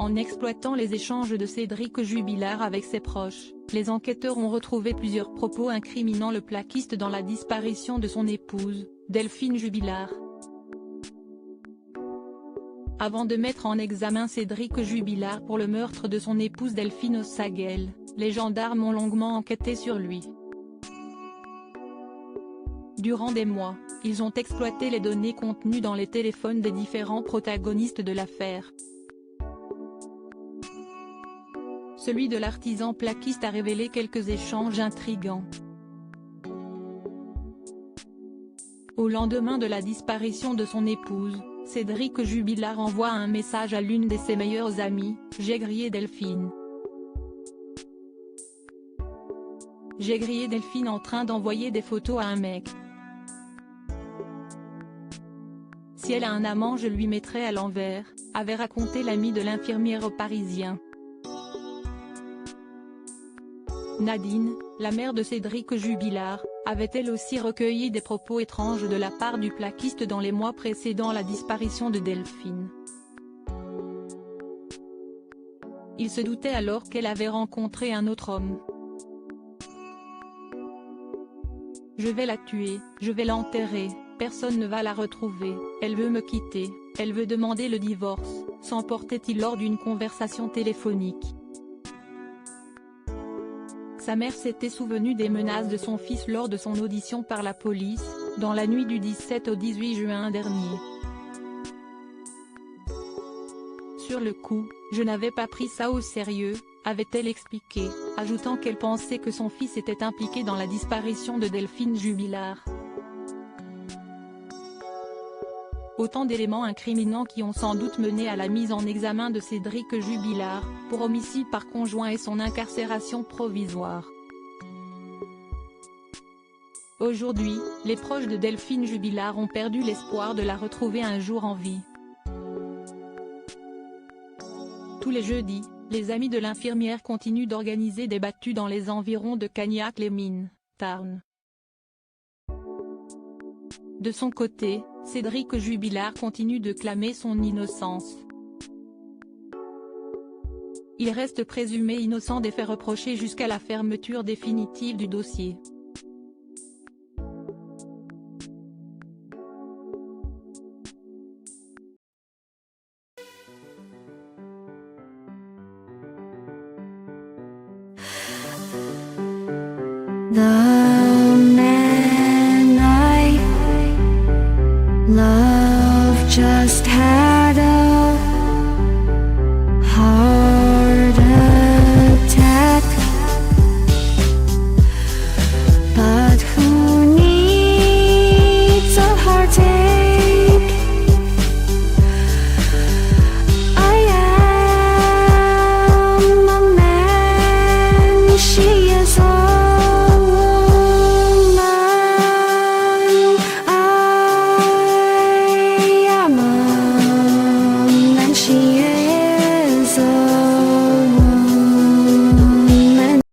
En exploitant les échanges de Cédric Jubilard avec ses proches, les enquêteurs ont retrouvé plusieurs propos incriminant le plaquiste dans la disparition de son épouse, Delphine Jubilard. Avant de mettre en examen Cédric Jubilard pour le meurtre de son épouse Delphine Ossaguel, les gendarmes ont longuement enquêté sur lui. Durant des mois, ils ont exploité les données contenues dans les téléphones des différents protagonistes de l'affaire. Celui de l'artisan plaquiste a révélé quelques échanges intrigants. Au lendemain de la disparition de son épouse, Cédric Jubilard envoie un message à l'une de ses meilleures amies, J'ai grillé Delphine. J'ai grillé Delphine en train d'envoyer des photos à un mec. Si elle a un amant je lui mettrai à l'envers, avait raconté l'ami de l'infirmière au Parisien. Nadine, la mère de Cédric Jubilard, avait elle aussi recueilli des propos étranges de la part du plaquiste dans les mois précédant la disparition de Delphine. Il se doutait alors qu'elle avait rencontré un autre homme. Je vais la tuer, je vais l'enterrer, personne ne va la retrouver, elle veut me quitter, elle veut demander le divorce, s'emportait-il lors d'une conversation téléphonique. Sa mère s'était souvenue des menaces de son fils lors de son audition par la police, dans la nuit du 17 au 18 juin dernier. Sur le coup, je n'avais pas pris ça au sérieux, avait-elle expliqué, ajoutant qu'elle pensait que son fils était impliqué dans la disparition de Delphine Jubilard. Autant d'éléments incriminants qui ont sans doute mené à la mise en examen de Cédric Jubilard, pour homicide par conjoint et son incarcération provisoire. Aujourd'hui, les proches de Delphine Jubilard ont perdu l'espoir de la retrouver un jour en vie. Tous les jeudis, les amis de l'infirmière continuent d'organiser des battues dans les environs de Cagnac-les-Mines, Tarn. De son côté, Cédric Jubilard continue de clamer son innocence. Il reste présumé innocent des faits reprochés jusqu'à la fermeture définitive du dossier. 나